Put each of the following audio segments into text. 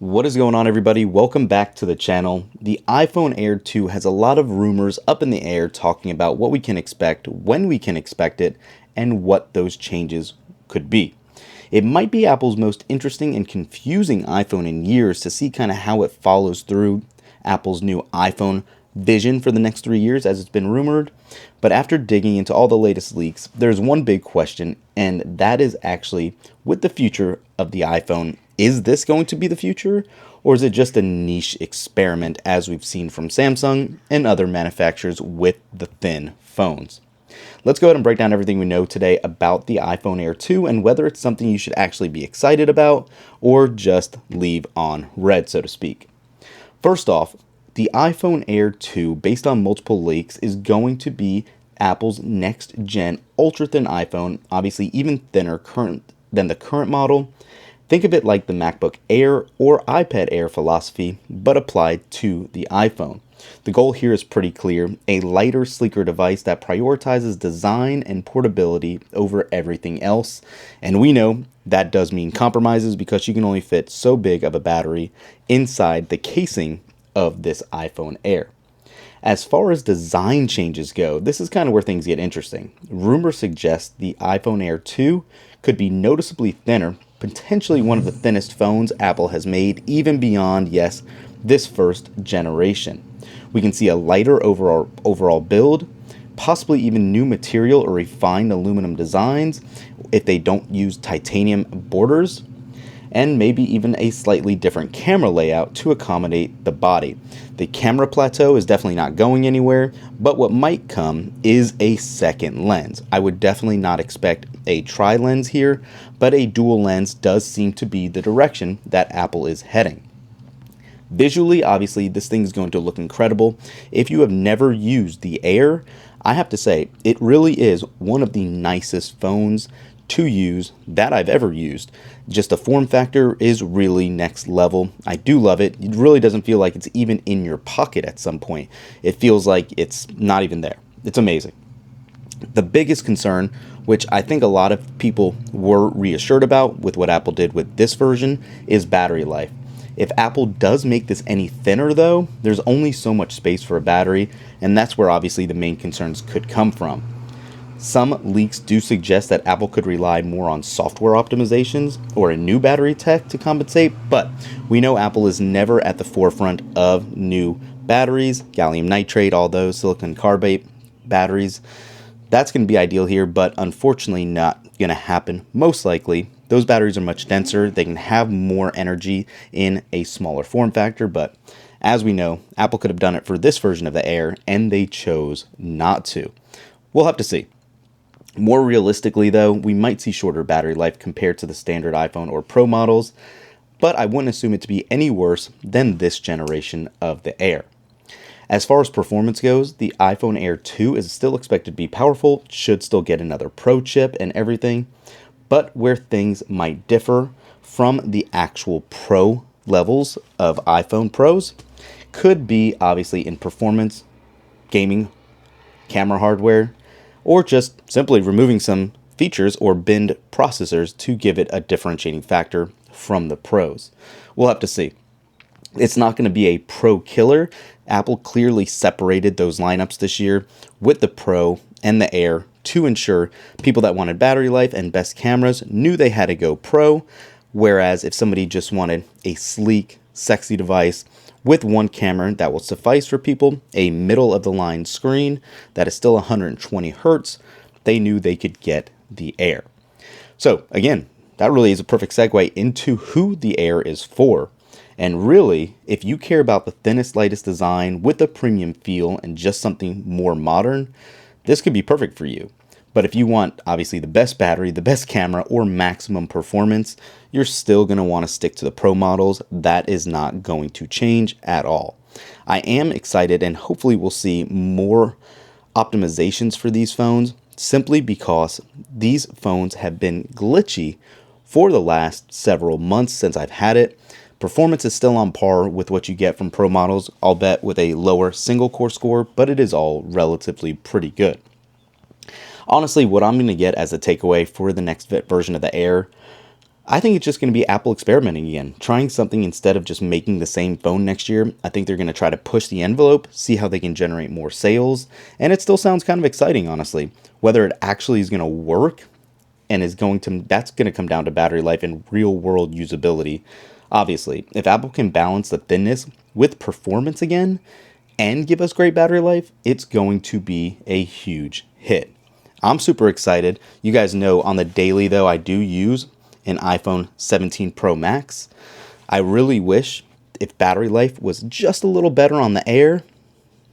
What is going on, everybody? Welcome back to the channel. The iPhone Air 2 has a lot of rumors up in the air talking about what we can expect, when we can expect it, and what those changes could be. It might be Apple's most interesting and confusing iPhone in years to see kind of how it follows through Apple's new iPhone vision for the next 3 years, as it's been rumored. But after digging into all the latest leaks, there's one big question, and that is actually with the future of the iPhone. Is this going to be the future, or is it just a niche experiment as we've seen from Samsung and other manufacturers with the thin phones? Let's go ahead and break down everything we know today about the iPhone Air 2 and whether it's something you should actually be excited about or just leave on red, so to speak. First off, the iPhone Air 2, based on multiple leaks, is going to be Apple's next gen ultra thin iPhone, obviously even thinner than the current model. Think of it like the MacBook Air or iPad Air philosophy, but applied to the iPhone. The goal here is pretty clear: a lighter, sleeker device that prioritizes design and portability over everything else. And we know that does mean compromises because you can only fit so big of a battery inside the casing of this iPhone Air. As far as design changes go, this is kind of where things get interesting. Rumors suggest the iPhone Air 2 could be noticeably thinner, potentially one of the thinnest phones Apple has made, even beyond, yes, this first generation. We can see a lighter overall build, possibly even new material or refined aluminum designs if they don't use titanium borders, and maybe even a slightly different camera layout to accommodate the body. The camera plateau is definitely not going anywhere, but what might come is a second lens. I would definitely not expect a tri-lens here, but a dual lens does seem to be the direction that Apple is heading. Visually, obviously, this thing is going to look incredible. If you have never used the Air, I have to say, it really is one of the nicest phones to use that I've ever used. Just the form factor is really next level. I do love it. It really doesn't feel like it's even in your pocket at some point. It feels like it's not even there. It's amazing. The biggest concern, which I think a lot of people were reassured about with what Apple did with this version, is battery life. If Apple does make this any thinner, though, there's only so much space for a battery, and that's where obviously the main concerns could come from. Some leaks do suggest that Apple could rely more on software optimizations or a new battery tech to compensate, but we know Apple is never at the forefront of new batteries, gallium nitride, all those, silicon carbide batteries. That's going to be ideal here, but unfortunately not going to happen. Most likely, those batteries are much denser. They can have more energy in a smaller form factor, but as we know, Apple could have done it for this version of the Air, and they chose not to. We'll have to see. More realistically, though, we might see shorter battery life compared to the standard iPhone or Pro models, but I wouldn't assume it to be any worse than this generation of the Air. As far as performance goes, the iPhone Air 2 is still expected to be powerful, should still get another Pro chip and everything, but where things might differ from the actual Pro levels of iPhone Pros could be obviously in performance, gaming, camera hardware, or just simply removing some features or binned processors to give it a differentiating factor from the Pros. We'll have to see. It's not going to be a Pro killer. Apple clearly separated those lineups this year with the Pro and the Air to ensure people that wanted battery life and best cameras knew they had to go Pro, whereas if somebody just wanted a sleek, sexy device with one camera that will suffice for people, a middle-of-the-line screen that is still 120 hertz, they knew they could get the Air. So again, that really is a perfect segue into who the Air is for. And really, if you care about the thinnest, lightest design with a premium feel and just something more modern, this could be perfect for you. But if you want, obviously, the best battery, the best camera, or maximum performance, you're still going to want to stick to the Pro models. That is not going to change at all. I am excited, and hopefully we'll see more optimizations for these phones, simply because these phones have been glitchy for the last several months since I've had it. Performance is still on par with what you get from Pro models, I'll bet with a lower single core score, but it is all relatively pretty good. Honestly, what I'm going to get as a takeaway for the next version of the Air I think it's just going to be Apple experimenting again, trying something instead of just making the same phone next year. I think they're going to try to push the envelope, see how they can generate more sales, and it still sounds kind of exciting, honestly. Whether it actually is going to work and that's going to come down to battery life and real world usability. Obviously, if Apple can balance the thinness with performance again and give us great battery life, it's going to be a huge hit. I'm super excited. You guys know on the daily though, I do use an iPhone 17 Pro Max. I really wish if battery life was just a little better on the Air,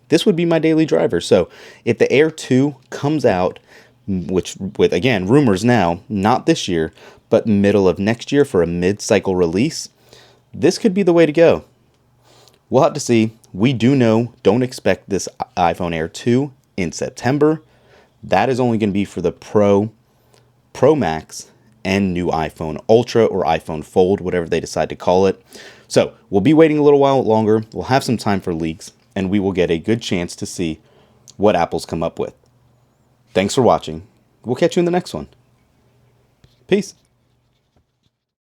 this would be my daily driver. So if the Air 2 comes out, which with again rumors now, not this year, but middle of next year for a mid-cycle release, this could be the way to go. We'll have to see. We do know, don't expect this iPhone Air 2 in September. That is only going to be for the Pro, Pro Max, and new iPhone Ultra or iPhone Fold, whatever they decide to call it. So we'll be waiting a little while longer. We'll have some time for leaks, and we will get a good chance to see what Apple's come up with. Thanks for watching. We'll catch you in the next one. Peace.